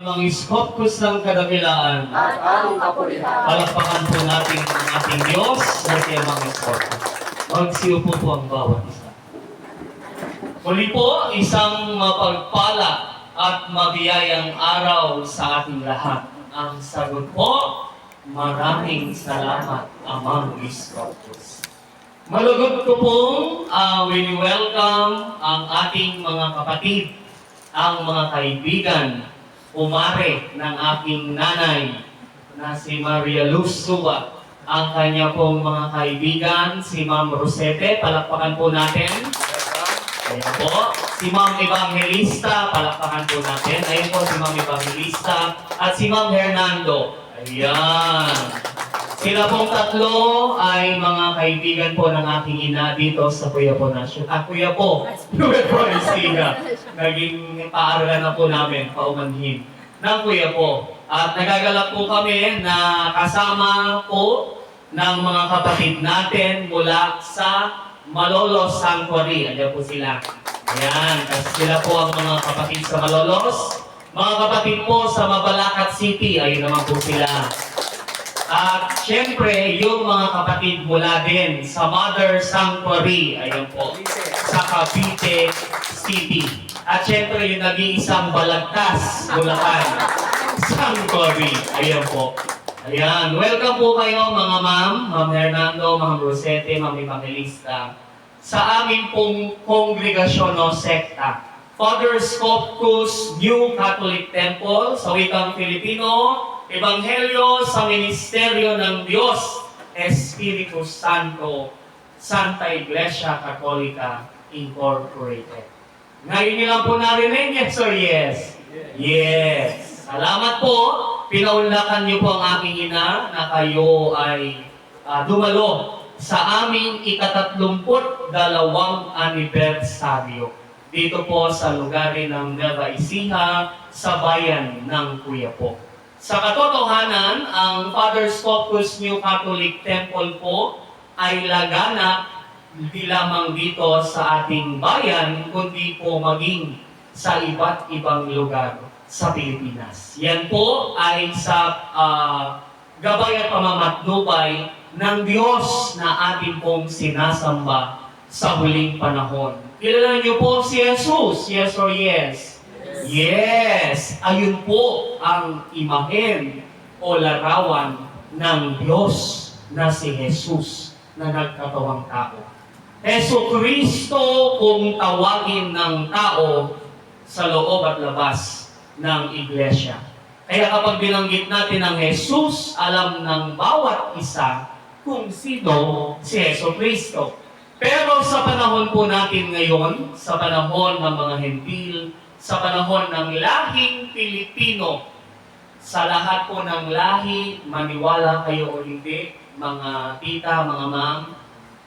Ang Scopus ng kadakilaan. At ang kapulitan. Palakpakan po natin ang ating Diyos na siya mga Scopus. Magsiupo po ang bawat isa. Muli po, isang mapagpala at mabiyayang araw sa ating lahat. Ang sagot po, maraming salamat, Amang Scopus. Malugod ko pong wini-welcome ang ating mga kapatid, ang mga kaibigan, umare ng aking nanay na si Maria Luz Suba, ang kanya pong mga kaibigan, si Ma'am Rosete, palakpakan po natin. Ayan po. Si Ma'am Evangelista, palakpakan po natin. Ayan po si Ma'am Evangelista at si Ma'am Hernando. Ayan. Sila pong tatlo ay mga kaibigan po ng aking ina dito sa Quiapo National. Kuya po, Nuevo Ecija. Naging paaralan na po namin, paumanhin ng Kuya po. At nagagalak po kami na kasama po ng mga kapatid natin mula sa Malolos Sanctuary. Ayan po sila. Ayan, kasi sila po ang mga kapatid sa Malolos. Mga kapatid po sa Mabalacat City, ayun naman po sila. At syempre, yung mga kapatid mula din sa Mother Sanctuary, ayun po, sa Cavite City. At syempre, yung nag-iisang Balagtas, Bulacan Sanctuary, ayun po. Ayan, welcome po kayo mga ma'am, Ma'am Hernando, Ma'am Rosete, Ma'am Evangelista, sa aming pong kongregasyon o sekta. Father Scopus New Catholic Temple, sa wikang Filipino, Ebanghelyo sa Ministeryo ng Diyos, Espiritu Santo, Santa Iglesia Católica Incorporated. Ngayon niyo lang po narinig, yes or yes? Yes. Salamat po. Pinaunlakan niyo po ang aking ina na kayo ay dumalo sa aming ika-32 anibersaryo. Dito po sa lugar ng Nueva Ecija, sa bayan ng Quiapo. Sa katotohanan, ang Father Scopus New Catholic Temple po ay laganap hindi lamang dito sa ating bayan, kundi po maging sa iba't ibang lugar sa Pilipinas. Yan po ay sa gabay at pamamatnubay ng Diyos na ating pong sinasamba sa huling panahon. Kilala niyo po si Jesus, yes or yes? Yes! Ayun po ang imahen o larawan ng Diyos na si Jesus na nagkatawang tao. Jesucristo kung tawagin ng tao sa loob at labas ng iglesia. Kaya kapag binanggit natin ang Jesus, alam ng bawat isa kung sino si Jesucristo. Pero sa panahon po natin ngayon, sa panahon ng mga Hentil, sa panahon ng lahing Pilipino, sa lahat po ng lahi, maniwala kayo o hindi, mga tita, mga ma'am,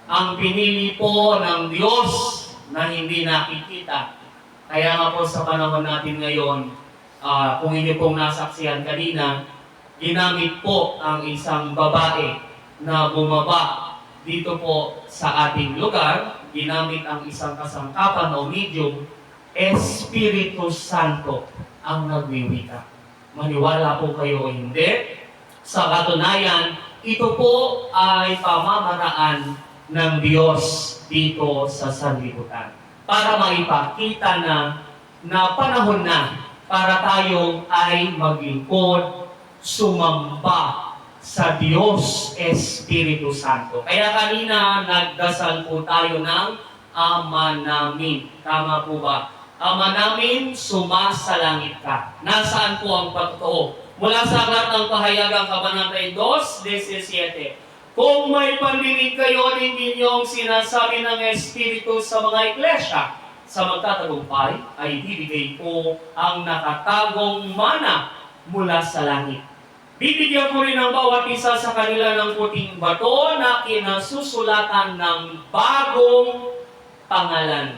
ang pinili po ng Diyos na hindi nakikita. Kaya nga po sa panahon natin ngayon, kung inyo pong nasaksihan kanina, ginamit po ang isang babae na bumaba dito po sa ating lugar, ginamit ang isang kasangkapan o medium, Espiritu Santo ang nagwiwika. Maniwala po kayo o hindi. Sa katunayan, ito po ay pamamaraan ng Diyos dito sa sanlibutan. Para maipakita na panahon na para tayo ay maglingkod, sumamba sa Diyos Espiritu Santo. Kaya kanina nagdasal po tayo ng Ama namin. Tama po ba? Ama namin, sumasalangit ka. Nasaan po ang pagtoo? Mula sa aklat ng Pahayagang Kabanata 2:17. Kung may pandinig kayo, hindi niyong sinasabi ng Espiritu sa mga iglesia, sa magtatagumpay ay bibigay ko ang nakatagong mana mula sa langit. Bibigyan ko rin ang bawat isa sa kanila ng puting bato na kinasusulatan ng bagong pangalan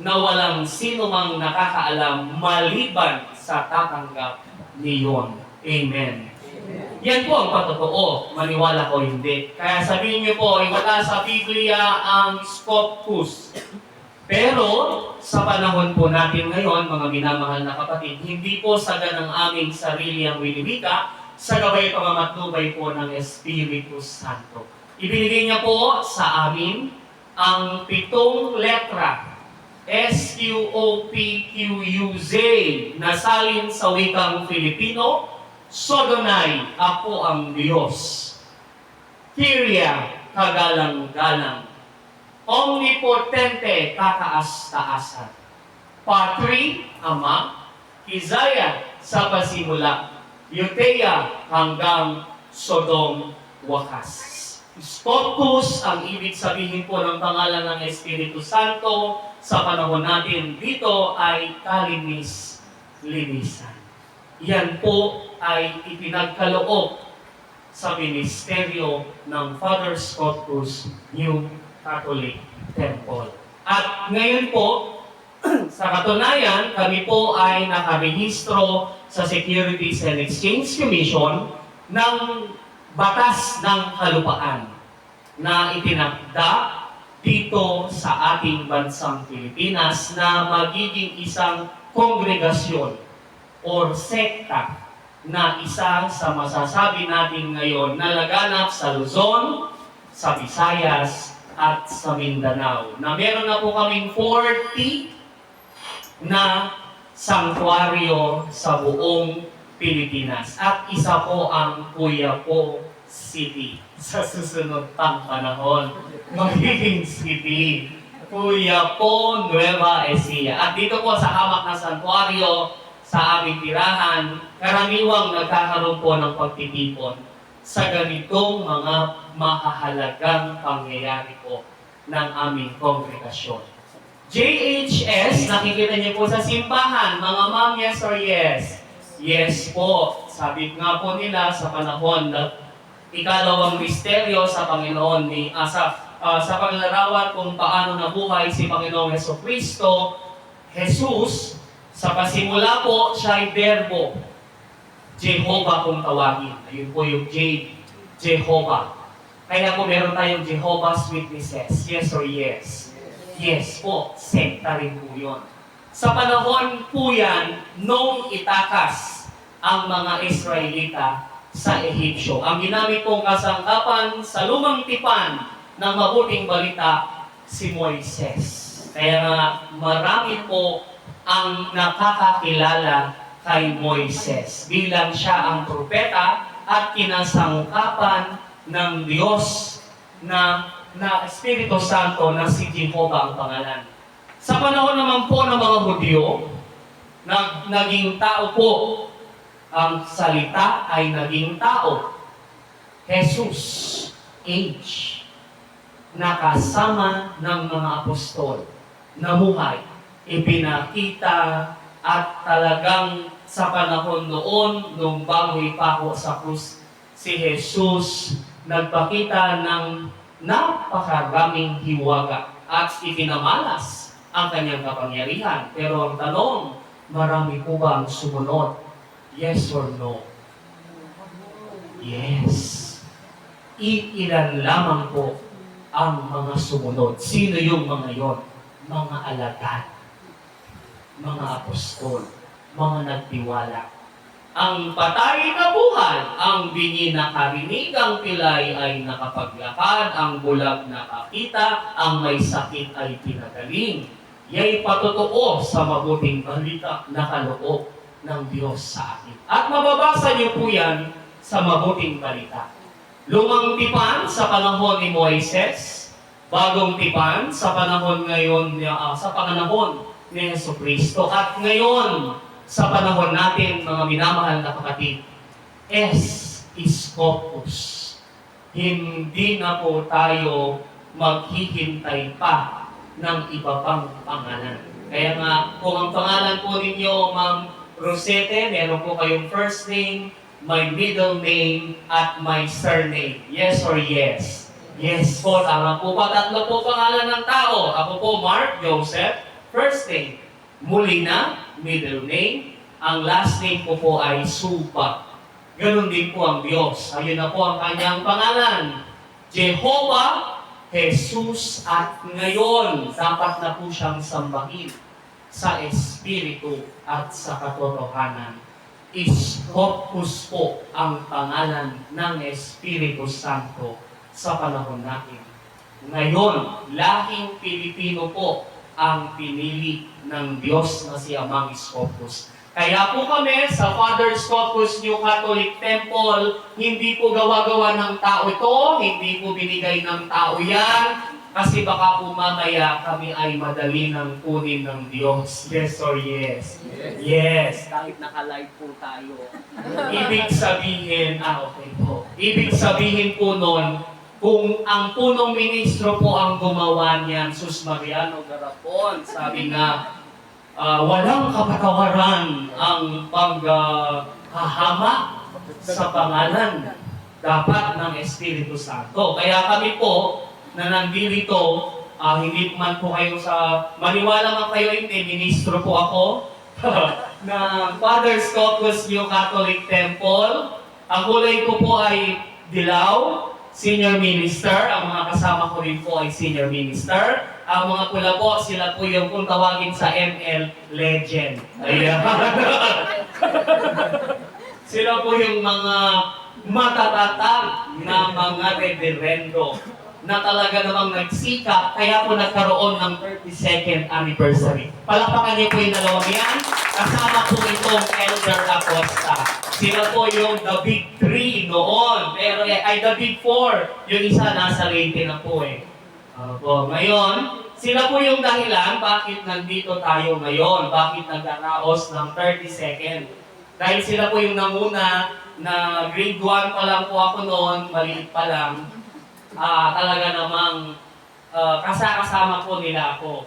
na walang sino mang nakakaalam maliban sa tatanggap niyon. Amen. Yan po ang patotoo, maniwala ko hindi. Kaya sabihin niyo po, mula sa Biblia ang Scopus. Pero sa panahon po natin ngayon, mga minamahal na kapatid, hindi po sagad ang aming sarili ang winimika, sa gabay pamamatnubay po ng Espiritu Santo. Ibinigay niya po sa amin ang 7 letra, SQOPQUZ, na salin sa wikang Filipino, Sodonai, ako ang Diyos. Kyria, kagalang-galang. Omnipotente, kataas-taasan. Patri, Ama. Isaiah, sa pasimula. Eutea, hanggang Sodom, wakas. Scotus, ang ibig sabihin po ng pangalan ng Espiritu Santo sa panahon natin dito ay kalinis-linisan. Yan po ay ipinagkaloob sa ministeryo ng Father Scotus New Catholic Temple. At ngayon po, sa katunayan, kami po ay nakarehistro sa Securities and Exchange Commission ng batas ng kalupaan na itinakda dito sa ating bansang Pilipinas na magiging isang kongregasyon or sekta na isa sa masasabi natin ngayon na laganap sa Luzon, sa Visayas, at sa Mindanao. Na meron na po kaming 40 na sanktuaryo sa buong Pilipinas. At isa po ang Quiapo City. Sa susunod pang panahon, magiging city. Quiapo, Nueva Ecija. At dito po sa hamak na sanktuaryo, sa aming tirahan, karaniwang nagkakaroon po ng pagtitipon sa ganitong mga mahahalagang pangyayari po ng aming kongregasyon. JHS, nakikita niyo po sa simbahan, mga ma'am, yes or yes? Yes po. Sabi nga po nila sa panahon na ikalawang misteryo sa Panginoon ni sa paglarawan kung paano nabuhay si Panginoong Jesucristo, Jesus, sa pasimula po, siya ay Verbo. Jehovah kung tawagin. Ayun po yung J, Jehovah. Kaya po meron tayong Jehovah's Witnesses. Yes or yes? Yes po. Sekta rin po yun. Sa panahon po yan, nung itakas ang mga Israelita sa Ehipsyo. Ang ginamit pong kasangkapan sa lumang tipan ng mabuting balita, si Moises. Kaya nga marami po ang nakakakilala kay Moises bilang siya ang propeta at kinasangkapan ng Diyos na Espiritu Santo na si Jehovah ang pangalan. Sa panahon naman po ng mga Hudyo, naging tao po. Ang salita ay naging tao. Jesus, age, nakasama ng mga apostol, namuhay, ipinakita at talagang sa panahon noon, nung bagoy pa ako sa krus, si Jesus nagpakita ng napakaraming hiwaga at itinamalas ang kanyang kapangyarihan. Pero ang tanong, marami po ba ang sumunod? Yes or no? Yes. Iilan lamang po ang mga sumunod. Sino yung mga yon? Mga alagad, mga apostol, mga nagtiwala. Ang patay na buhay, ang bingi na karinig, ang pilay ay nakapaglakad, ang bulag nakakita, ang may sakit ay pinagaling. Ya'y patotoo sa mabuting balita na kaloob ng Diyos sa atin. At mababasa niyo po yan sa mabuting balita. Lumang tipan sa panahon ni Moises, bagong tipan sa panahon ngayon sa panahon ni Jesucristo, at ngayon sa panahon natin, mga minamahal na kapatid, S is Scopus. Hindi na po tayo maghihintay pa ng iba pang pangalan. Kaya nga, kung ang pangalan po ninyo, Ma'am Rosette, meron po kayong first name, my middle name, at my surname. Yes or yes? Yes po, tama po ba? Tatlo po pangalan ng tao. Ako po, Mark Joseph, first name. Molina, middle name. Ang last name ko po ay Supa. Ganon din po ang Diyos. Ayun na po ang kanyang pangalan. Jehovah, Jesus at ngayon dapat na po siyang sambahin sa Espiritu at sa katotohanan. Iskopus po ang pangalan ng Espiritu Santo sa panahon natin. Ngayon, lahing Pilipino po ang pinili ng Diyos na si Amang Iskopus. Kaya po kami sa Father Scopus New Catholic Temple, hindi po gawa-gawa ng tao ito, hindi po binigay ng tao yan, kasi baka po mamaya kami ay madali ng kunin ng Diyos. Yes or yes? Yes. Kahit naka-live po tayo. Ibig sabihin, okay po. Ibig sabihin po nun, kung ang punong ministro po ang gumawa niyan, Sus Mariano Garapon, sabi nga, walang kapatawaran ang paghahama sa pangalan dapat ng Espiritu Santo. Kaya kami po, na nandito, hindi man po kayo maniwala man kayo hindi, ministro po ako, na Father Scopus New Catholic Temple. Ang kulay ko po ay dilaw, senior minister. Ang mga kasama ko rin po ay senior minister. Ang mga pula po, sila po yung kung tawagin sa ML, legend. Ayan. Sila po yung mga matatatag na mga reverendo na talaga namang nagsikap, kaya po nagkaroon ng 32nd anniversary. Palakpakan niyo po yung dalawang yan. Kasama po itong Elder Acosta. Sila po yung the big 3 noon. Pero the big 4. Yung isa nasa Leyte na po eh. Ngayon, sila po yung dahilan bakit nandito tayo ngayon. Bakit nagkaraos ng 32nd. Dahil sila po yung namuna na grade 1 pa lang po ako noon, maliit pa lang. Talaga namang kasama po nila ako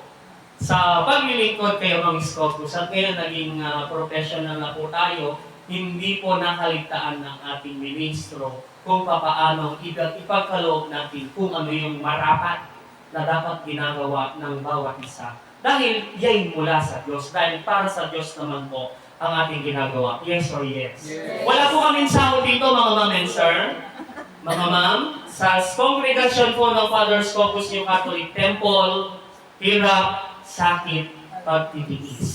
sa paglilingkod kayo ng Scopus. At ngayon naging professional na po tayo, hindi po nakaligtaan ng ating ministro kung paano ipagkaloob natin kung ano yung marapat na dapat ginagawa ng bawat isa. Dahil yan mula sa Diyos. Dahil para sa Diyos naman po ang ating ginagawa. Yes or yes? Yes. Wala po kaming sahod dito mga ma'am and sir. Mga ma'am, sa congregation po ng Father Scopus New Catholic Temple, hirap, sakit, pagtitiis.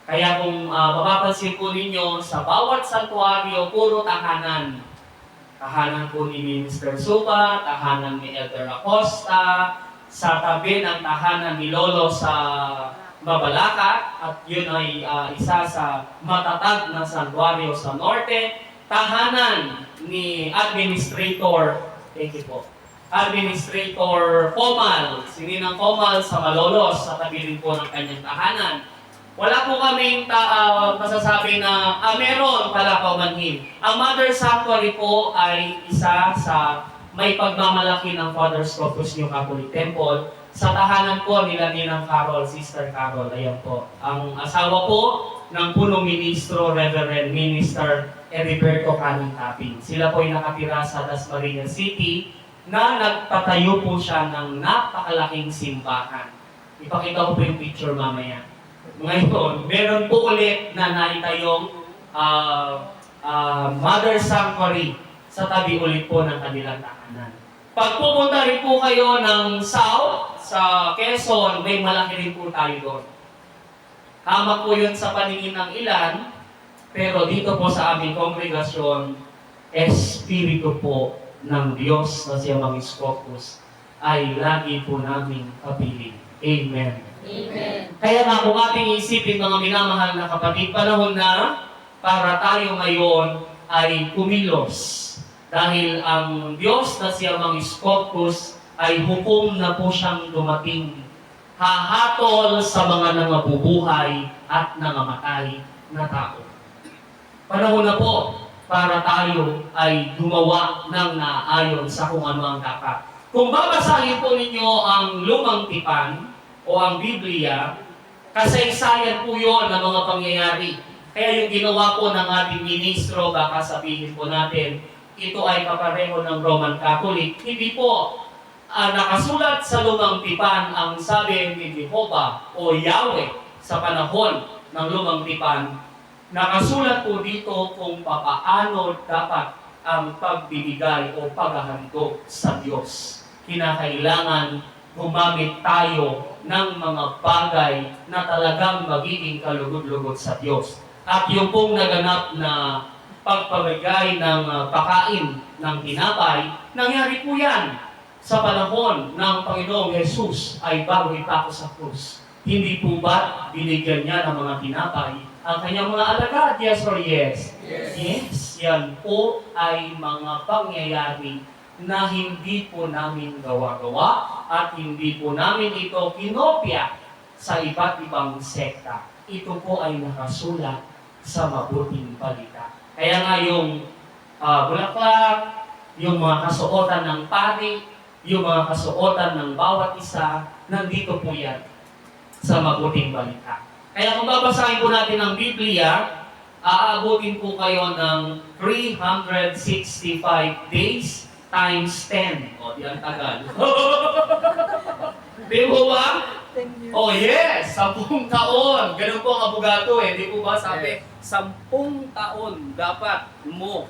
Kaya kung mapapansin po ninyo, sa bawat santuario, puro tahanan. Tahanan po ni Minister Suba, tahanan ni Elder Acosta, sa tabi ng tahanan ni Lolo sa Mabalacat, at yun ay isa sa matatag na santuario sa Norte, tahanan ni Administrator, thank you po, Administrator Comal, si Ninang Comal sa Malolos, sa tabi rin po ng kanyang tahanan. Wala po kaming masasabi na meron pala paumanhin. Ang Mother Sanctuary po ay isa sa may pagmamalaki ng Father Scopus New Catholic Temple. Sa tahanan po nila Ninang Carol, Sister Carol, ayan po. Ang asawa po ng punong ministro, Reverend Minister Heriberto Caning Taping. Sila po ay nakatira sa Dasmariñas City na nagpatayo po siya ng napakalaking simbahan. Ipakita ko po yung picture mamaya. Ngayon, meron po ulit na naitayong Mother Sanctuary sa tabi ulit po ng kanilang tahanan. Pag pupunta rin po kayo ng South, sa Quezon, may malaki rin po tayo doon. Hamak po yun sa paningin ng ilan, pero dito po sa aming kongregasyon, Espiritu po ng Diyos na si Amang Scopus ay lagi po namin kapiling. Amen. Amen. Kaya nga kung ating isipin mga minamahal na kapatid, panahon na para tayo ngayon ay kumilos. Dahil ang Diyos na si Amang Scopus ay hukom na po siyang dumating. Hahatol sa mga nangabubuhay at nangamatay na tao. Panahon na po para tayo ay gumawa ng naayon sa kung ano ang dapat. Kung babasahin po ninyo ang Lumang Tipan o ang Biblia, kasaysayan po yun ng mga pangyayari. Kaya yung ginawa po ng ating ministro, baka sabihin po natin, ito ay kapareho ng Roman Catholic. Hindi po nakasulat sa Lumang Tipan ang sabi ni Jehovah o Yahweh sa panahon ng Lumang Tipan. Nakasulat po dito kung paano dapat ang pagbibigay o paghahandog sa Diyos. kinakailangan gumamit tayo ng mga bagay na talagang magiging kalugod-lugod sa Diyos. At yung pong naganap na pagpamigay ng pakain ng tinapay, nangyari po yan sa panahon ng Panginoong Jesus ay bago ipako sa krus. Hindi po ba binigyan niya ng mga tinapay ang kanyang mga alagad? Yes or yes? Yes. Yes, yan po ay mga pangyayari na hindi po namin gawa-gawa at hindi po namin ito kinopya sa iba't ibang sekta. Ito po ay nakasulat sa mabuting balita. Kaya nga yung bulaklak, yung mga kasuotan ng pari, yung mga kasuotan ng bawat isa, nandito po yan sa mabuting balita. Kaya kung babasahin po natin ang Biblia, aabutin po kayo ng 365 days times 10. O, di ang tagal. Di po ba? Oh yes, 10 taon. Ganun po ang abogado eh. Di po ba sabi, 10 taon dapat mo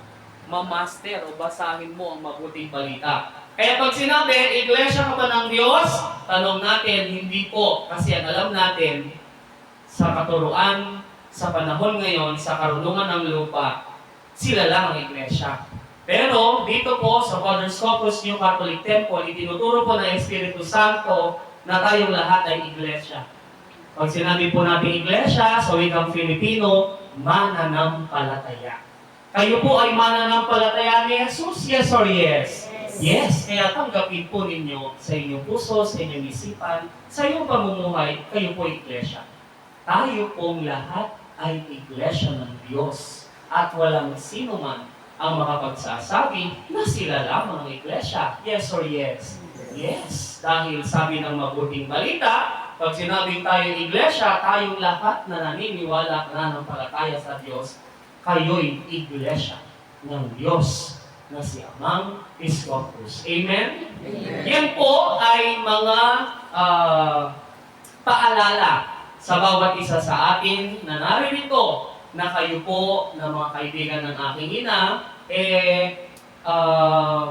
mamaster o basahin mo ang mabuting balita. Kaya pag sinabi, iglesia ka ba ng Diyos? Tanong natin, hindi po. Kasi ang alam natin, sa katuruan, sa panahon ngayon, sa karunungan ng lupa, sila lang ang iglesia. Pero dito po sa Father's Corpus New Catholic Temple, itinuturo po ng Espiritu Santo na tayong lahat ay iglesia. Pag sinabi po natin iglesia, sa wikang Filipino, mananampalataya. Kayo po ay mananampalataya ni Jesus, yes or yes? Yes, kaya tanggapin po ninyo sa inyong puso, sa inyong isipan, sa iyong pamumuhay, kayo po iglesia. Tayo pong lahat ay iglesia ng Diyos. At walang sino man ang makapagsasabi na sila lamang ang iglesia. Yes or yes? Yes. Dahil sabi ng mabuting balita, pag sinabing tayo iglesia, tayong lahat na naniniwala na nananampalataya sa Diyos, kayo'y iglesia ng Diyos na si Amang Iskopus. Amen? Amen. Yan po ay mga paalala sa bawat isa sa atin na naririto na kayo po na mga kaibigan ng aking ina,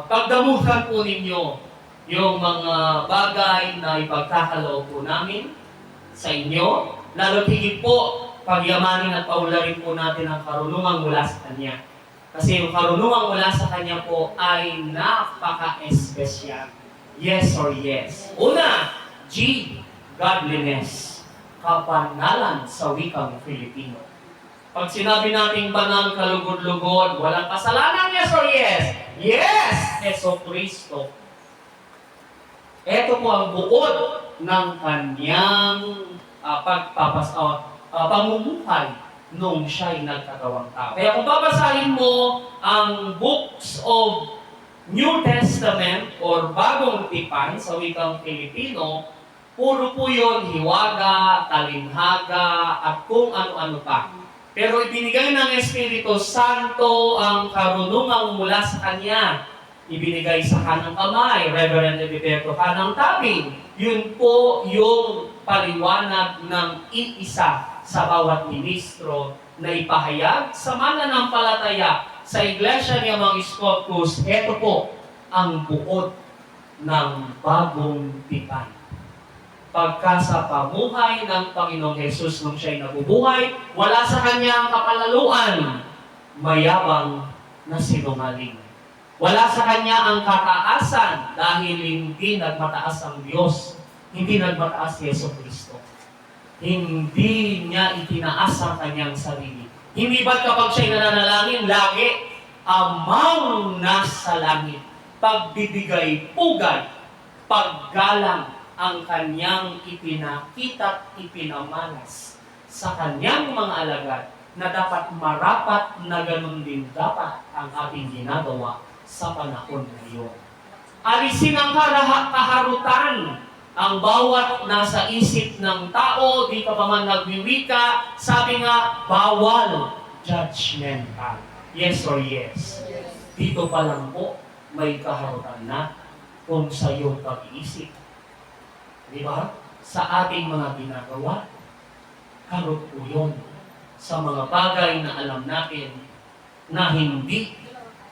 pagdamutan po ninyo yung mga bagay na ipagkakaloob po namin sa inyo, lalo higit po pagyamanin at paularin po natin ang karunungan mula sa Kanya. Kasi yung karunungan mula sa Kanya po ay napaka-espesyal. Yes or yes? Una, G, godliness. Kapanalan sa wikang Filipino. Pag sinabi nating banal, kalugod-lugod, walang kasalanan, yes or yes? Yes! Yeso Kristo. Ito po ang buod ng kanyang pamumuhay nung siya'y nagkagawang tao. Kaya kung babasahin mo ang books of New Testament or Bagong Tipan sa wikang Filipino, puro po yun, hiwaga, talinhaga, at kung ano-ano pa. Pero ibinigay ng Espiritu Santo ang karunungang mula sa Kanya. Ibinigay sa kanang kamay, Reverend Ediberto kanang tabing. Yun po yung paliwanag ng iisa sa bawat ministro na ipahayag sa mananampalataya sa Iglesia ni Amang Iskopus. Ito po ang buod ng bagong tipan. Pagka sa pamuhay ng Panginoong Jesus nung siya'y nabubuhay, wala sa kanyang kapalaluan, mayabang na sinungaling. Wala sa kanya ang kataasan dahil hindi nagmataas ang Diyos, hindi nagmataas si Yeso Kristo. Hindi niya itinaas ang kanyang sarili. Hindi ba't kapag siya'y nananalangin, lagi, Amang nasa langit, pagbibigay pugad, paggalang, ang kanyang ipinakita at ipinamalas sa kanyang mga alagad na dapat marapat na ganun din dapat ang ating ginagawa sa panahon ngayon. Alisin ang kaharutan ang bawat nasa isip ng tao, di ka pa man nagwiwika, sabi nga, bawal judgmental. Yes or yes? Dito pa lang po, may kaharutan na kung sa iyong pag-iisip. Di ba? Sa ating mga ginagawa, karot po yun sa mga bagay na alam natin na hindi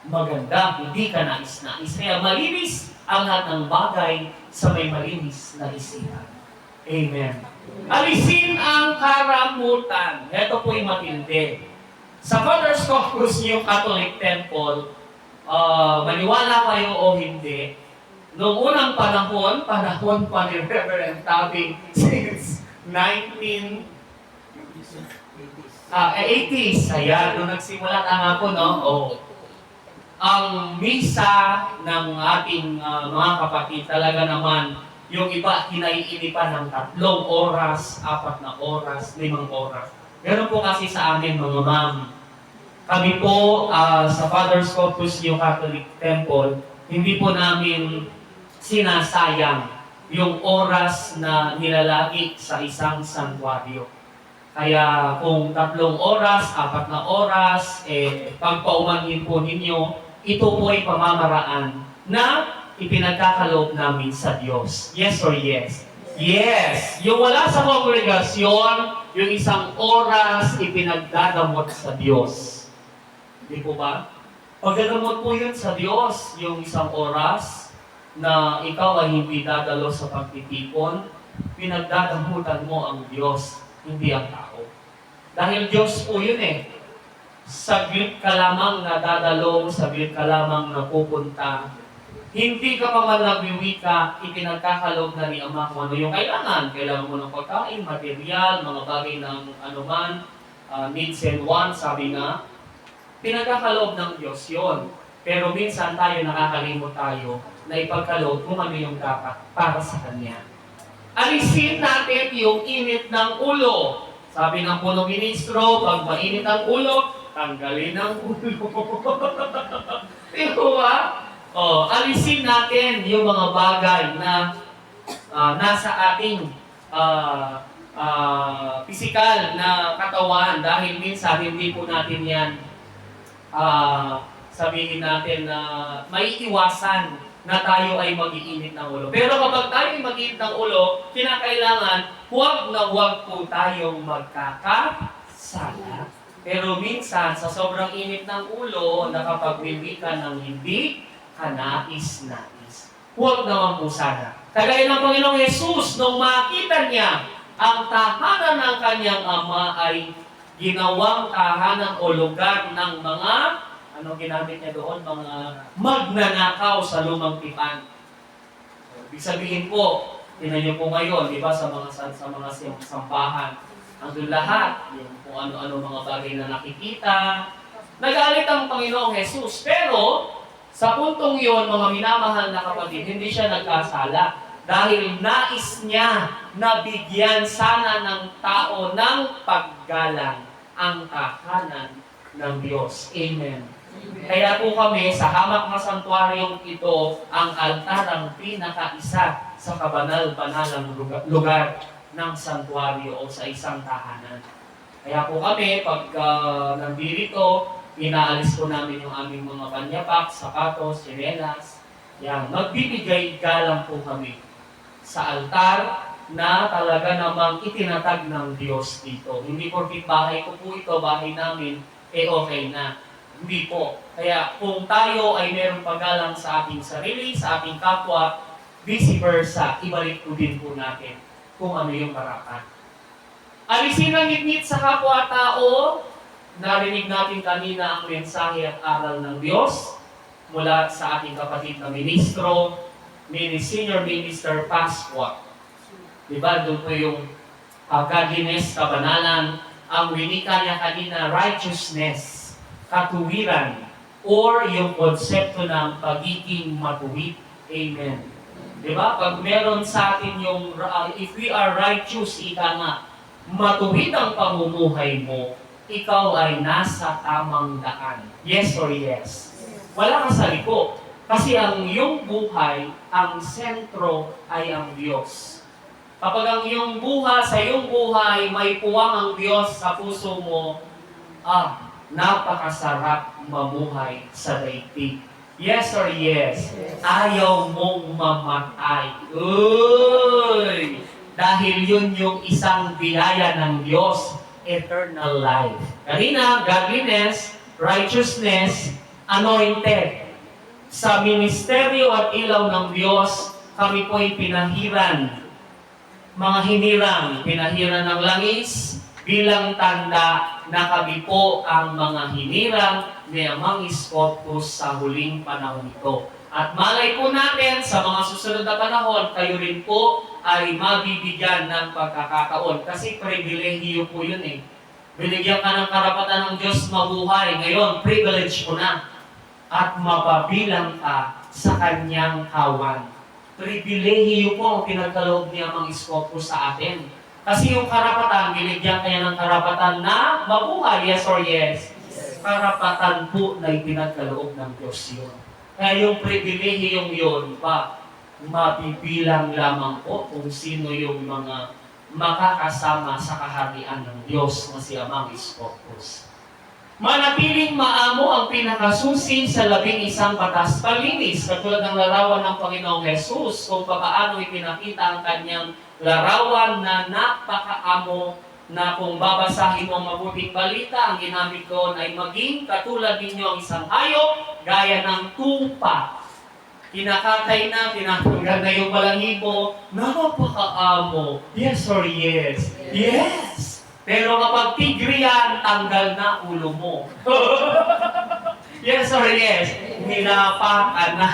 maganda, hindi ka nais-nais. Kaya malinis ang lahat ng bagay sa may malinis na isipan. Amen. Alisin ang karamutan. Ito po'y matindi. Sa Father's Corpus New Catholic Temple, maniwala kayo o hindi, noong unang panahon pa ni Reverend Tabing since 80s. Ayan, nung nagsimula na ako, no? Ang misa ng ating mga kapatid, talaga naman, yung iba, kinaiinipan ng 3 oras, 4 na oras, 5 oras. Ganun po kasi sa amin, mga ma'am. Kami po, sa Father's Corpus New Catholic Temple, hindi po namin sinasayang yung oras na nilalagi sa isang santuario. Kaya kung 3 oras, 4 na oras, pagpaumanhin po ninyo, ito po ay pamamaraan na ipinagkakaloob namin sa Diyos. Yes or yes? Yes! Yung wala sa kongregasyon, yung isang oras ipinagdadamot sa Diyos. Di po ba? Pagdadamot po yun sa Diyos, yung isang oras na ikaw ay hindi dadalo sa pagtitipon, pinagdadamutan mo ang Diyos, hindi ang tao. Dahil Diyos po yun saglit ka lamang na dadalo, saglit ka lamang na pupunta. Hindi ka pa man nagwiwika, ipinagkakaloob na ni Ama kung ano yung kailangan. Kailangan mo ng pagkain, material, mga bagay ng anuman, needs and wants, sabi nga. Pinagkakaloob ng Diyos yon. Pero minsan tayo nakakalimot tayo na ipagkaloob kung ano yung dapat para sa Kanya. Alisin natin yung init ng ulo. Sabi ng punong ministro, pag mainit ang ulo, tanggalin ang ulo. Diba ba? Alisin natin yung mga bagay na nasa ating pisikal na katawan dahil minsan hindi po natin yan sabihin natin na may iwasan na tayo ay mag-iinit ng ulo. Pero kapag tayo ay mag-iinit ng ulo, kinakailangan huwag na huwag po tayong magkakasala. Pero minsan, sa sobrang init ng ulo, nakapagwiwi ka ng hindi ka nais-nais. Huwag naman po sana. Kagaya ng Panginoong Jesus, nung makita niya ang tahanan ng kanyang ama ay ginawang tahanan o lugar ng mga ginamit niya doon? Mga magnanakaw sa lumang tipan. Ibig sabihin po, tinan niyo po ngayon, di ba, sa mga sambahan, andun lahat, yung kung ano-ano mga bagay na nakikita. Nagalit ang Panginoong Jesus. Pero, sa puntong yon, mga minamahal na kapatid, hindi siya nagkasala. Dahil nais niya na bigyan sana ng tao ng paggalang ang tahanan ng Diyos. Amen. Kaya po kami, sa hamak na santuaryong ito, ang altar ang pinakaisa sa kabanal-banalang lugar ng santuaryo o sa isang tahanan. Kaya po kami, pag nandito, inaalis po namin yung aming mga panyapak, sapatos, tsinelas. Yan, magbibigay galang po kami sa altar na talaga namang itinatag ng Diyos dito. Hindi porkit bahay ko po ito, bahay namin, okay na. Hindi po. Kaya kung tayo ay meron paggalang sa ating sarili, sa ating kapwa, vice versa, ibalik po din po natin kung ano yung karapat. Alisin ang ngit-ngit sa kapwa-tao. Narinig natin kanina ang mensahe at aral ng Diyos mula sa ating kapatid na ministro, Senior Minister Pasqua. Diba? Doon po yung godliness, kabanalan, ang winika niya kanina, righteousness, katuwiran, or yung konsepto ng pagiging matuwid. Amen. Diba? Pag meron sa atin yung, if we are righteous, ika nga, matuwid ang pamumuhay mo, ikaw ay nasa tamang daan. Yes or yes? Wala ka sa liko. Kasi ang iyong buhay, ang sentro ay ang Diyos. Kapag ang iyong buhay, sa iyong buhay, may puwang ang Diyos sa puso mo, napakasarap mamuhay sa daigdig. Yes or yes? Ayaw mong mamatay. Uy! Dahil yun yung isang biyaya ng Diyos, eternal life. Kanina, godliness, righteousness, anointed. Sa ministeryo at ilaw ng Diyos, kami po'y pinahiran. Mga hinirang, pinahiran ng langis, bilang tanda na kami po ang mga hinirang ni Amang Scotus sa huling panahon ito. At malay po natin sa mga susunod na panahon, kayo rin po ay mabibigyan ng pagkakataon. Kasi pribilehiyo po yun eh. Binigyan ka ng karapatan ng Diyos mabuhay. Ngayon, privilege mo na. At mapabilang ka sa kanyang kawan. Pribilehiyo po ang pinagkaloob ni Amang Scotus sa atin. Kasi yung karapatan, binigyan kaya ng karapatan na mabuhay, yes or yes? Karapatan po na ipinagkaloob ng Diyos yun. Kaya yung pribilehiyong yun, mabibilang lamang po kung sino yung mga makakasama sa kaharian ng Diyos na si Amang Scotus. Manatiling maamo ang pinakasusi sa 11 batas palinis, katulad ng larawan ng Panginoong Jesus, kung paano ipinakita ang kanyang larawan na napakaamo na kung babasahin mo ang mabuting balita, ang ginamit doon ay maging katulad ninyo ang isang hayop, gaya ng tupa. Kinakatay na, tinatanggal na yung balahibo, napakaamo. Yes or yes? Yes! Pero kapag tigre yan, tanggal na ulo mo. Yes or yes? Nilapakan na.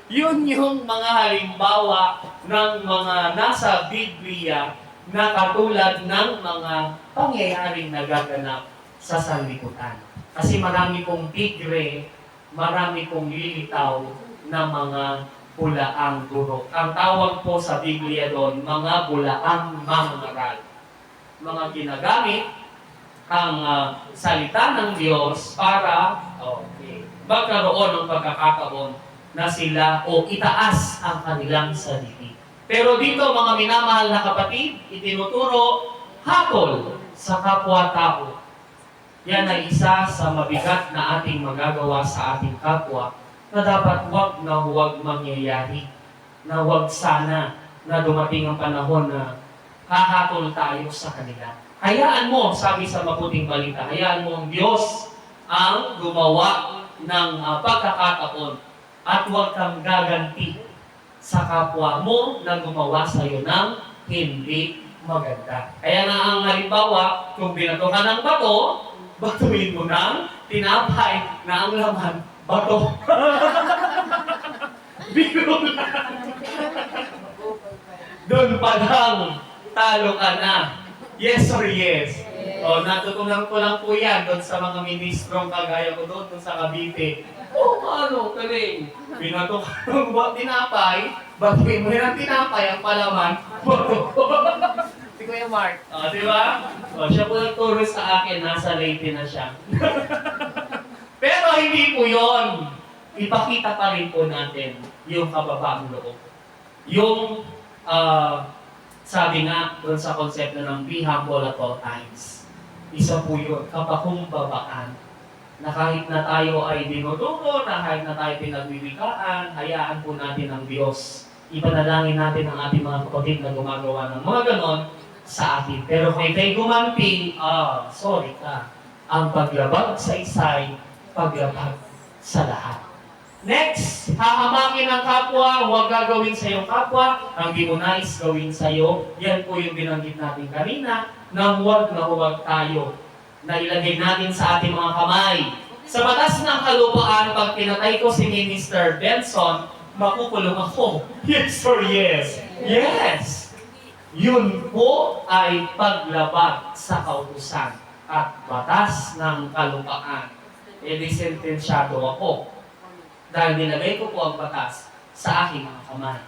Yun yung mga halimbawa ng mga nasa Biblia na katulad ng mga pangyayaring nagaganap sa sanlibutan. Kasi marami pong tigre, marami pong lilitaw na mga bulaang durok. Ang tawag po sa Biblia doon, mga bulaang mangaral. Mga ginagamit ang salita ng Diyos para magkaroon ng pagkakataon na sila o itaas ang kanilang sarili. Pero dito mga minamahal na kapatid, itinuturo hatol sa kapwa-tao. Yan ay isa sa mabigat na ating magagawa sa ating kapwa na dapat huwag mangyayari, na huwag sana na dumating ang panahon na hahatol tayo sa kanila. Hayaan mo, sabi sa mabuting balita, hayaan mo ang Diyos ang gumawa ng pagkakataon at huwag kang gaganti sa kapwa mo na gumawa sa iyo ng hindi maganda. Kaya nga ang halimbawa, kung binato ka ng bato, batuin mo ng tinapay na ang laman, bato. Biro lang. Doon pa lang, talo ka na. Yes or yes? O, natutunan ko lang po yan doon sa mga ministrong kagaya ko doon sa Cavite. Galing. Binato ka ng tinapay, batuin mo ng tinapay, ang palaman, bato. Si Kuya Mark. Di ba? Siya po nagturo sa akin, nasa Leyte na siya. Pero hindi po yun. Ipakita pa rin po natin yung kababaang loob. Yung, sabi nga doon sa konsepto ng be humble at all times. Isa po yun, kapakumbabaan. Na kahit na tayo ay dinuduro, na kahit na tayo pinagwiwikaan, hayaan po natin ang Diyos. Ipanalangin natin ang ating mga kapatid na gumagawa ng mga ganon sa atin. Pero kung ikay gumanti, sorry ka. Ang paglabag sa isa'y paglabag sa lahat. Next, hahamakin ang kapwa, huwag gagawin sa iyong kapwa, ang di mo nais gawin sa iyo. Yan po yung binanggit natin kanina, na huwag tayo, na ilagay natin sa ating mga kamay. Sa batas ng kalupaan, pag pinatay ko si Minister Benson, makukulong ako. Yes or yes? Yes! Yun po ay paglabag sa kautusan at batas ng kalupaan. Disentensyado ako. Dahil nilagay ko po ang batas sa aking mga kamay.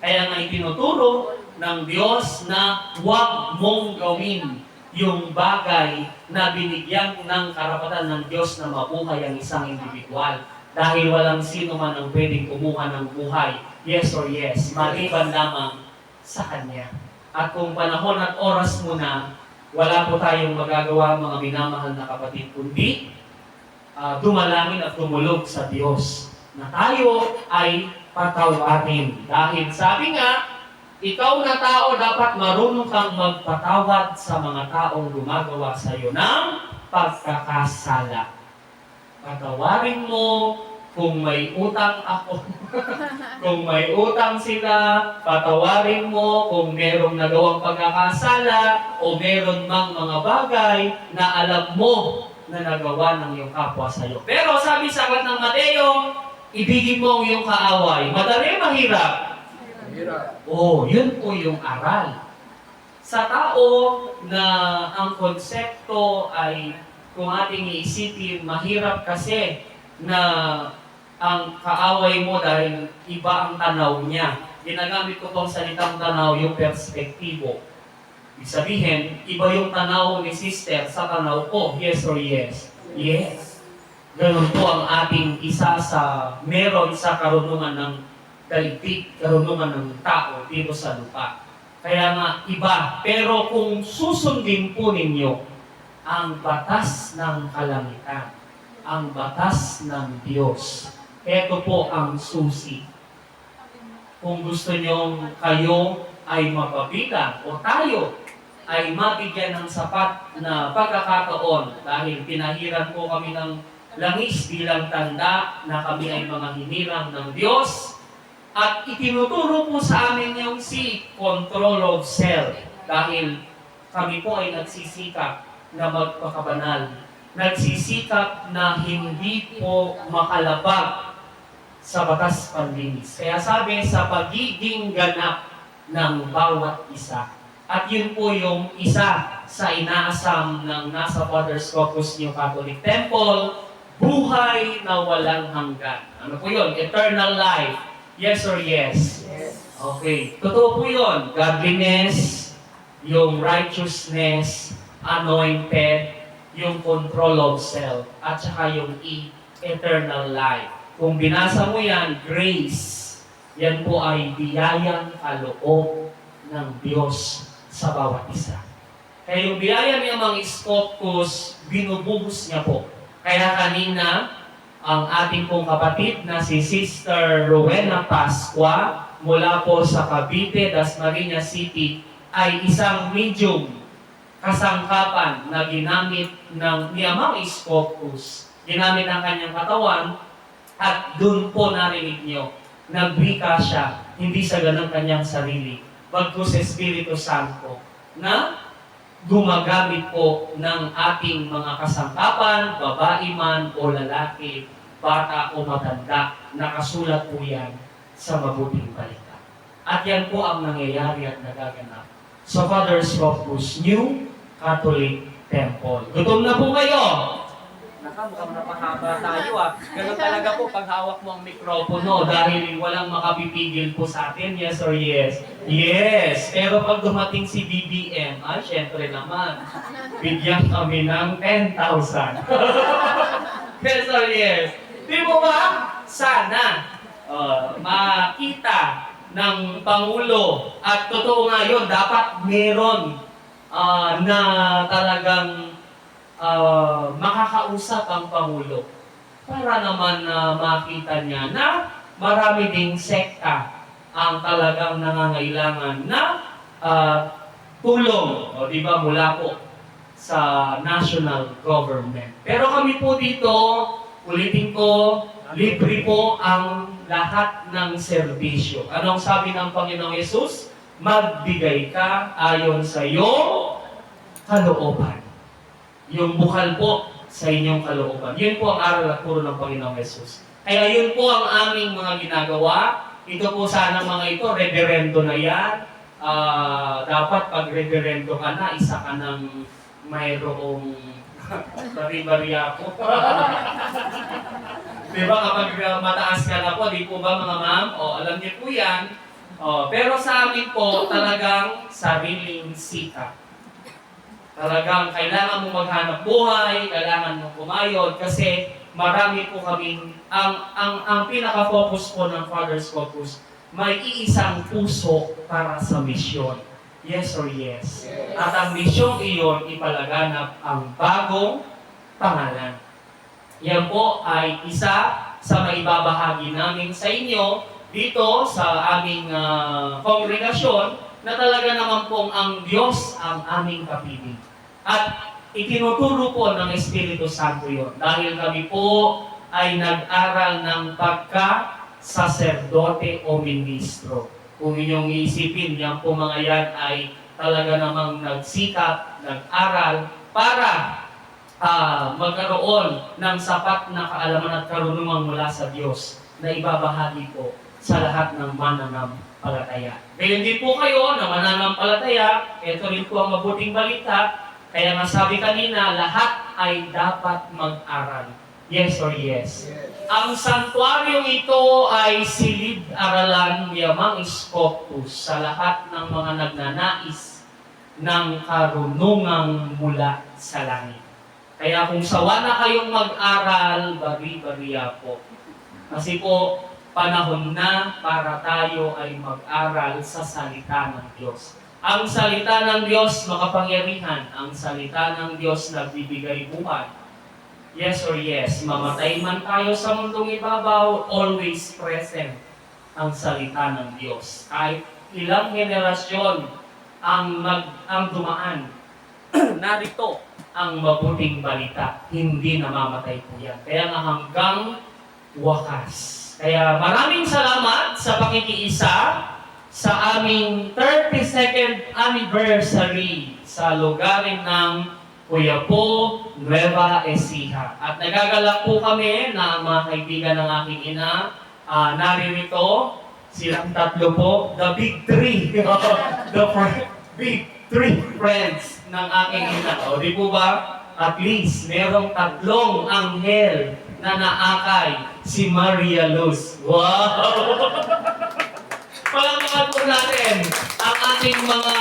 Kaya nga itinuturo ng Diyos na huwag mong gawin yung bagay na binigyan ng karapatan ng Diyos na mabuhay ang isang individual. Dahil walang sino man ang pwedeng kumuha ng buhay. Yes or yes, maliban lamang sa Kanya. At kung panahon at oras mo na, wala po tayong magagawa mga minamahal na kapatid, kundi dumalangin at tumulog sa Diyos na tayo ay patawarin. Dahil sabi nga, ikaw na tao dapat marunong kang magpatawad sa mga taong gumagawa sa iyo ng pagkakasala. Patawarin mo kung may utang ako. Kung may utang sila, patawarin mo kung merong nagawang pagkakasala o meron mang mga bagay na alam mo na nagawa ng iyong kapwa sa iyo. Pero sabi sa aklat ng Mateo, ibigin mo ang iyong kaaway. Madali, mahirap. Yun po yung aral. Sa tao na ang konsepto ay, kung ating iisipin, mahirap kasi na ang kaaway mo dahil iba ang tanaw niya. Ginagamit ko pong salitang tanaw, yung perspektibo. Ibig sabihin, iba yung tanaw ni sister sa tanaw ko. Yes or yes? Yes. Ganun po ang ating isa sa meron sa karunungan ng daigdig, karunungan ng tao dito sa lupa. Kaya nga, iba. Pero kung susundin po ninyo ang batas ng kalangitan, ang batas ng Diyos, ito po ang susi. Kung gusto nyong kayo ay mapabilang o tayo ay mabigyan ng sapat na pagkakataon dahil pinahiran po kami ng langis bilang tanda na kami ay mga hinirang ng Diyos at itinuturo po sa amin yung control of self dahil kami po ay nagsisikap na magpakabanal. Nagsisikap na hindi po makalabag sa batas panlinis. Kaya sabi, sa pagiging ganap ng bawat isa. At yun po yung isa sa inaasam ng nasa Father's Corpus New Catholic Temple, buhay na walang hanggan. Ano po yun? Eternal life. Yes or yes? Yes. Okay. Totoo po yun. Godliness, yung righteousness, anointed, yung control of self, at saka yung eternal life. Kung binasa mo yan, grace, yan po ay biyayang kaloob ng Diyos sa bawat isa. Kaya yung biyaya niya mga Scopus, binubuhos niya po. Kaya kanina, ang ating pong kapatid na si Sister Rowena Pascua, mula po sa Cavite, Dasmariñas City, ay isang medium kasangkapan na ginamit ng Amang Scopus. Ginamit ang kanyang katawan at doon po narinig nyo, nagwika siya, hindi sa ganang kanyang sarili, bagkus Espiritu Santo, na gumagamit po ng ating mga kasangkapan, babae man o lalaki, bata o matanda, nakasulat po yan sa mabuting balita. At yan po ang nangyayari at nagaganap sa Father's Corpus New Catholic Temple. Gutom na po kayo! Mukhang napahaba tayo Ganun talaga po pag hawak mo ang mikropono dahil walang makapipigil po sa atin. Yes or yes? Yes! Pero pag dumating si BBM, syempre naman, bigyan kami ng 10,000. Yes or yes? Di mo ba? Sana makita ng Pangulo at totoo nga yun, dapat meron na talagang makakausap ang Pangulo para naman makita niya na marami ding sekta ang talagang nangangailangan na tulong, di ba, mula po sa national government. Pero kami po dito, ulitin ko, libre po ang lahat ng serbisyo. Anong sabi ng Panginoong Yesus? Magbigay ka ayon sa iyong kalooban. Yung bukal po sa inyong kalooban. Yun po ang aral at puro ng Panginoong Yesus. Kaya yun po ang aming mga ginagawa. Ito po sana mga ito, reverendo na yan. Dapat pag reverendo ka na, isa ka ng mayroong bari-bariya po. Diba kapag mataas ka na po, di po ba mga ma'am? Alam niyo po yan. Pero sa amin po, talagang sariling sikap. Talagang kailangan mo maghanap buhay, kailangan mo kumayod kasi marami po kaming, ang pinaka-focus po ng Father's Corpus, may iisang puso para sa misyon. Yes or yes? Yes. At ang misyong iyon, ipalaganap ang bagong pangalan. Yan po ay isa sa maibabahagi namin sa inyo dito sa aming kongregasyon na talaga naman pong ang Diyos ang aming kapiling. At itinuturo po ng Espiritu Santo yun. Dahil kami po ay nag-aral ng pagka-saserdote o ministro. Kung inyong iisipin, yan po mga yan ay talaga namang nagsikap, nag-aral para magkaroon ng sapat na kaalaman at karunungan mula sa Diyos na ibabahagi po sa lahat ng mananampalataya. Ngayon din po kayo na mananampalataya, ito rin po ang mabuting balita. Kaya nga sabi kanina, lahat ay dapat mag-aral. Yes or yes? Ang santuaryong ito ay silid-aralan yamang Scopus sa lahat ng mga nagnanais ng karunungang mula sa langit. Kaya kung sawa na kayong mag-aral, bari-bariya po. Kasi po, panahon na para tayo ay mag-aral sa salita ng Diyos. Ang salita ng Diyos makapangyarihan. Ang salita ng Diyos nagbibigay buhay. Yes or yes, mamatay man tayo sa mundong ibabaw, always present ang salita ng Diyos. Kahit ilang henerasyon ang dumaan, narito ang mabuting balita. Hindi namamatay po yan. Kaya nga hanggang wakas. Kaya maraming salamat sa pakikiisa sa aming 32nd anniversary sa lugarin ng Quiapo, Nueva Ecija. At nagagalak po kami na mga kaibigan ng aking ina, naririto, silang tatlo po, the big three, big three friends ng aking ina. O di po ba? At least, merong tatlong anghel na naakay si Maria Luz. Wow! Palakpakan po natin ang ating mga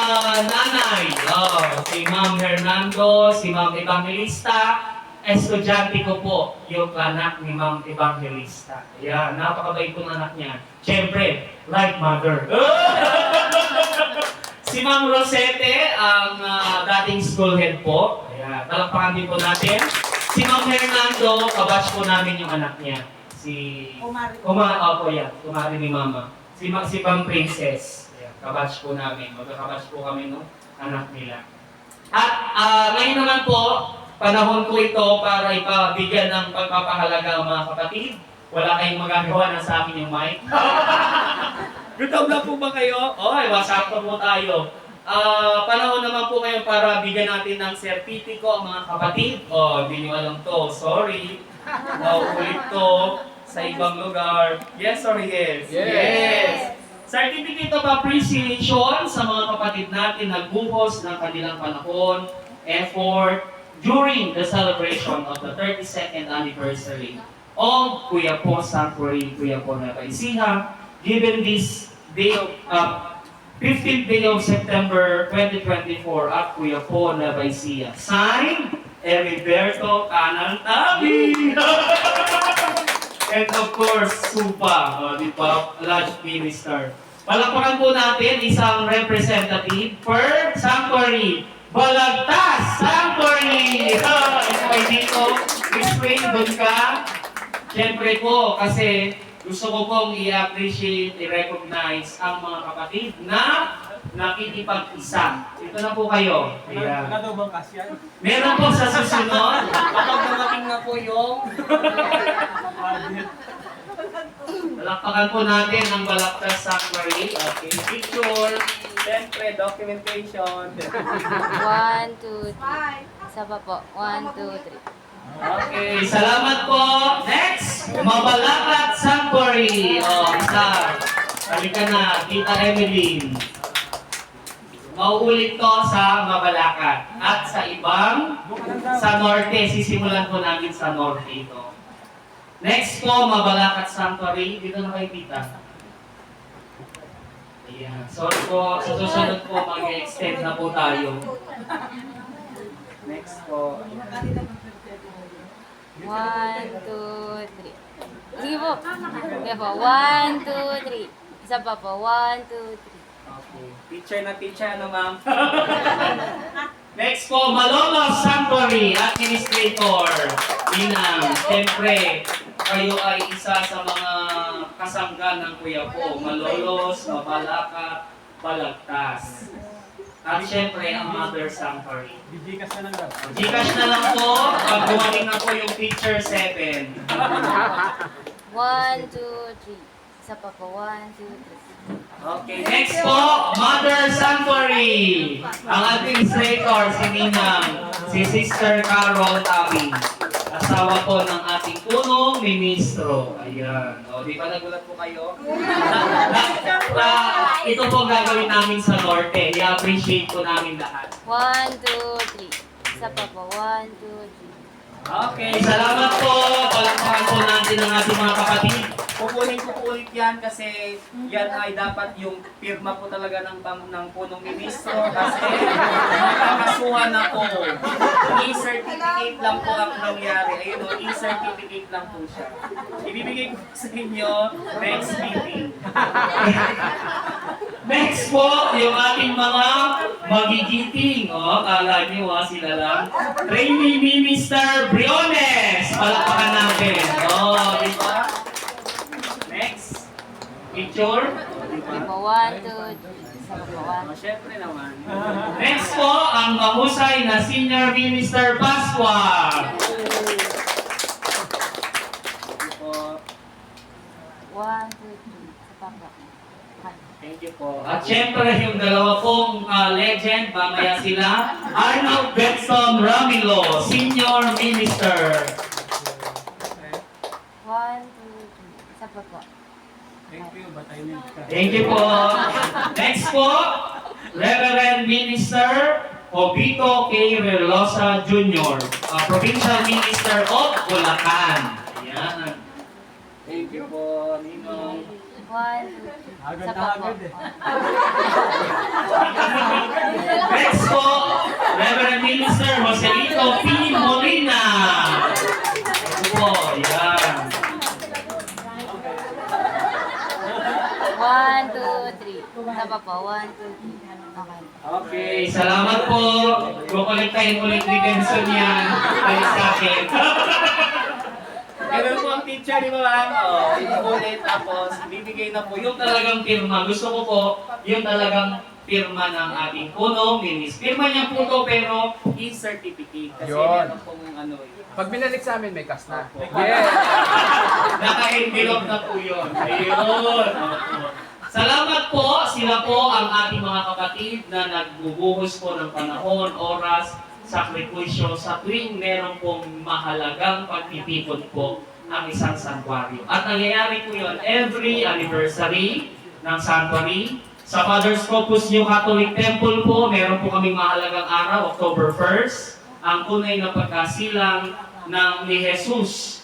nanay. Si Ma'am Hernando, si Ma'am Evangelista, estudyante ko po yung anak ni Ma'am Evangelista. Ayan, napakabait pong anak niya. Siyempre, like mother. Si Ma'am Rosette, ang dating school head po. Ayan, palakpakan din po natin. Si Ma'am Hernando, kabatch po namin yung anak niya. Kumari ni Mama. Si Ma'am Princess. Ayan, kabatch po namin. Magkakabatch po kami no anak nila. At ngayon naman po, panahon ko ito para ipabigyan ng pagpapahalaga ang mga kapatid. Wala kayong magagawa na sa akin yung mic. Gutom na po ba kayo? Okay, wasakto po tayo. Panahon naman po ngayon para bigyan natin ng sertipiko ang mga kapatid. Hindi nyo alam to. Sorry. Nauulit to sa ibang lugar. Yes or yes? Yes! Certificate of Appreciation sa mga kapatid natin nagbuhos ng kanilang panahon, effort, during the celebration of the 32nd anniversary of Quiapo Sanctuary, Quiapo Nueva Ecija, given this day of 15th day of September 2024 at Quiapo Nueva Ecija. Signed, Heriberto Canantabi! And of course, Supa, di ba? Lodge Minister. Palakpakan po natin isang representative per Sanctuary. Balagtas Sanctuary! Ay dito, Miss Wayne, doon ka. Siyempre po, kasi gusto ko pong i-appreciate, i-recognize ang mga kapatid na nakikipag-isa. Ito na po kayo. Ayan. Meron po sa susunod. Kapag dumating na po yung palakpakan po natin ang Balagtas Sanctuary. Okay, picture. Siyempre, documentation. 1, 2, 3. Isa pa po. 1, 2, 3. Okay, salamat po. Next, Mabalacat Sanctuary. Isa. Halika na, Tita Emeline. Mauulit to sa Mabalacat. At sa ibang, sa Norte. Sisimulan po namin sa Norte ito. Next po, Mabalacat Sanctuary. Dito na kayo, Tita. Ayan. Sorry po, sa susunod po, mag-extend na po tayo. Next po. 1, 2, 3. Sige po. Sige po. 1, 2, 3. Isa pa po. 1, 2, 3. Okay. Teacher na teacher, ano ma'am? Next po, Malolo Sanctuary Administrator. Inang, siyempre, kayo ay isa sa mga kasangga ng Quiapo. Malolos, Mabalacat, Balagtas. At syempre, ang Mother Sanctuary. Bibigas na lang daw. Gcash na lang po, pag dumating na po yung picture 7. 1, 2, 3. Isa pa po. 1, 2, 3. Okay, next po, Mother Sanctuary. Ang administrator, si Ninang, si Sister Carol Tabing. Asawa po ng ating punong ministro. Ayan. O, di ba nagulat po kayo? Ito po ang gagawin namin sa Norte. I-appreciate po namin lahat. 1, 2, 3. Isa pa po. 1, 2, 3. Okay, salamat po. Palakpakan po natin ang ating mga kapatid. Kukunin ko po ulit yan kasi yan ay dapat yung pirma po talaga ng punong ministro kasi nakakasuhan ako. E-certificate lang po ang nangyari. Ayun o, e-certificate lang po siya. Ibibigay ko sa inyo next meeting. Next po, yung ating mga magigiting. O, kala nyo sila lang. Trainee Minister Briones. Palakpakan natin. O, di ba? Next. Picture. Isa pa. 1, 2, 3. Isa pa po. 1. Syempre naman. Next po, ang mahusay na Senior Minister Pasqua. Ito po. 1, 2, 3. Isa pa po. 1. Thank you po. At syempre, yung dalawa pong legend, mamaya sila, Arnold Benson Ramilo, Senior Minister. 1, 2, 3. Isa pa po. Thank you, batay na ka. Thank you po. Next po, Reverend Minister Obito K. Relosa Jr., Provincial Minister of Bulacan. Ayan. Thank you po, Ninong. 1, 2, 3. Agad Isa na pa po. agad eh. Next po, Reverend Minister Joselito P. Molina. Ito po, ayan. 1, 2, 3. Isa pa po. 1, 2, 3. Okay. Okay, salamat po. Kukolektahin ulit ni Benson yan. Ay sa akin. Ganun po ang teacher, di ba ma'am? Oh, inuulit tapos bibigay na po Yung talagang pirma, gusto ko po, yung talagang pirma ng ating puno, minis. Pirma niya po to, pero e-certificate. Kasi Yun. meron pong ano eh. Pag binalik sa amin, may cash na. Opo. Yeah! naka-envelope na po yun. Ayun. Opo. Salamat po, sila po ang ating mga kapatid na nagbubuhos po ng panahon, oras, sakripisyo sa tuwing meron pong mahalagang pagtitipon po ang isang santuario. At nangyayari po yun every anniversary ng santuary. Sa Father's Corpus New Catholic Temple po, meron po kaming mahalagang araw, October 1st, ang tunay na pagkasilang ni Jesus.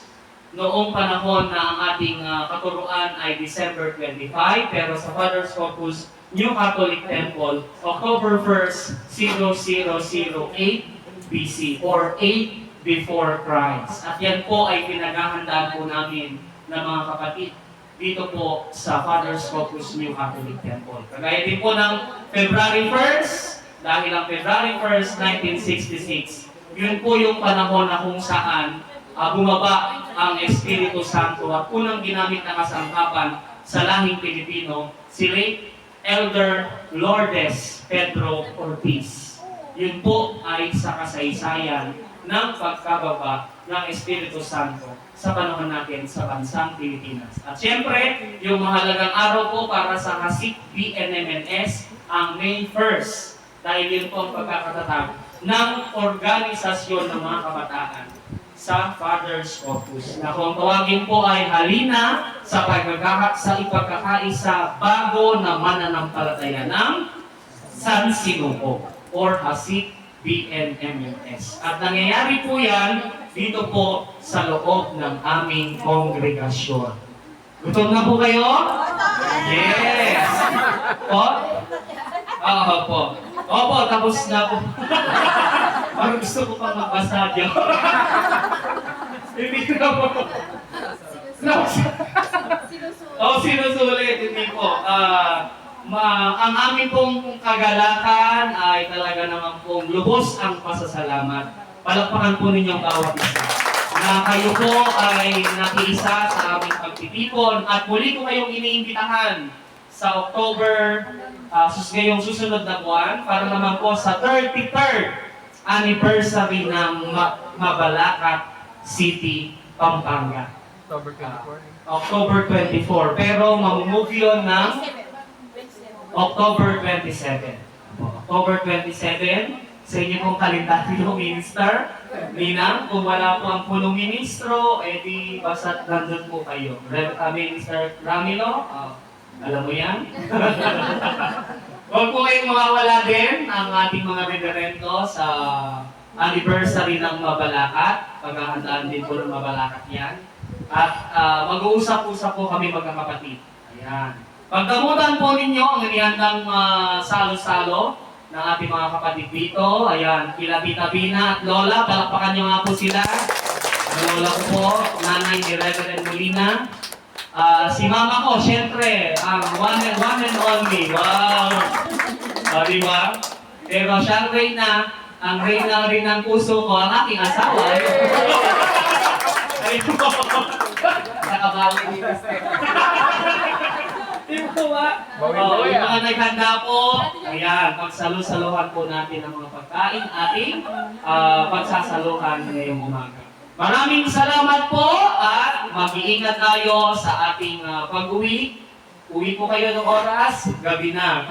Noong panahon na ang ating katuruan ay December 25, pero sa Father's Corpus New Catholic Temple, October 1st, 0008 BC or 8 before Christ. At yan po ay pinaghahandaan po namin ng mga kapatid dito po sa Father's Corpus New Catholic Temple. Kagaya din po ng February 1st, dahil ang February 1st, 1966, yun po yung panahon na kung saan bumaba ang Espiritu Santo at unang ginamit na kasangkapan sa lahing Pilipino, si late Elder Lourdes Pedro Ortiz. Yun po ay sa kasaysayan ng pagkababa ng Espiritu Santo sa panahon natin sa bansang Pilipinas. At siyempre, yung mahalagang araw po para sa Hasik BNMNS ang May 1st dahil yun po ang pagkakatatag ng organisasyon ng mga kabataan sa Father's Corpus. Na kung tawagin po ay halina sa ipagkakaisa bago na mananampalataya ng San Sinuko or Hasik BNMNS. At nangyayari po yan dito po sa loob ng aming kongregasyon. Gutom na po kayo? Yes! Po? Oo po. Opo, tapos na po. Parang gusto ko pang magbasadyo. Hindi na po. Sinusulit. Hindi po. Ang aming pong kagalakan ay talaga naman pong lubos ang pasasalamat. Palakpakan po ninyong bawat isa. Na kayo po ay nakiisa sa aming pagtitipon at muli ko kayong iniimbitahan sa October, ngayong susunod na buwan, para naman po sa 33rd anniversary ng Mabalacat City, Pampanga. October 24. October 24. Pero mamumove yun ng October 27. October 27, sa inyo pong kalendaryo, Minister. Ninang, kung wala po ang punong ministro, edi basta't nandun po kayo. Minister Ramilo, alam mo yan? Huwag po kayong mawawala din ang ating mga reverendo sa anniversary ng Mabalacat. Paghahandaan din po ng Mabalacat yan. At mag-uusap-usap po kami magkakapatid. Ayan. Pagdamutan po ninyo ang inihandang salo-salo ng ating mga kapatid dito. Ayan, kila Tita Bina at Lola, palakpakan nyo nga po sila. Ang Lola ko po, nanay ni Reverend Molina. Si Mama ko, syempre, ang one and only. Wow! Di ba? Pero siya ang reyna rin ng puso ko, ang aking asawa. Ayun po. Nakabawi ni Mr. Di po ba? Yung mga naghanda po, ayan, pagsalusaluhan po natin ang mga pagkain, ating pagsasaluhan ngayong umaga. Maraming salamat po at mag-iingat tayo sa ating pag-uwi. Uwi po kayo ng oras, gabi na.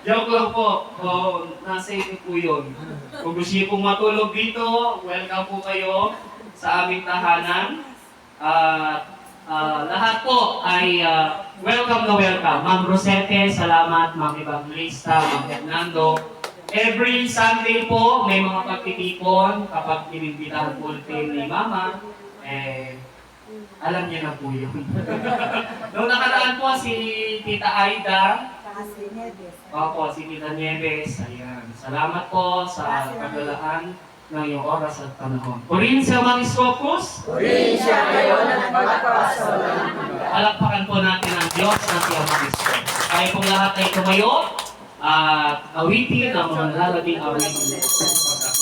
Joke lang po, nasa inyo po yun. Kung gusto niyo pong matulog dito, welcome po kayo sa aming tahanan. Lahat po ay welcome na welcome. Ma'am Rosette, salamat. Ma'am Evangelista, Ma'am Fernando. Every Sunday po, may mga pagtitipon kapag inimbitahan po ni Mama. Alam niya na po yun. Noong nakaraan po si Tita Aida. Opo, si Tita Nieves. Ayan. Salamat po sa paglalaan ng iyong oras at panahon. Purihin siya mga Scopus. Purihin siya ngayon at magpasawalang hanggan. Palakpakan po natin ang Diyos na siya mga Scopus. Tayo pong lahat ay tumayo at awitin ang mga nalalabing awitin.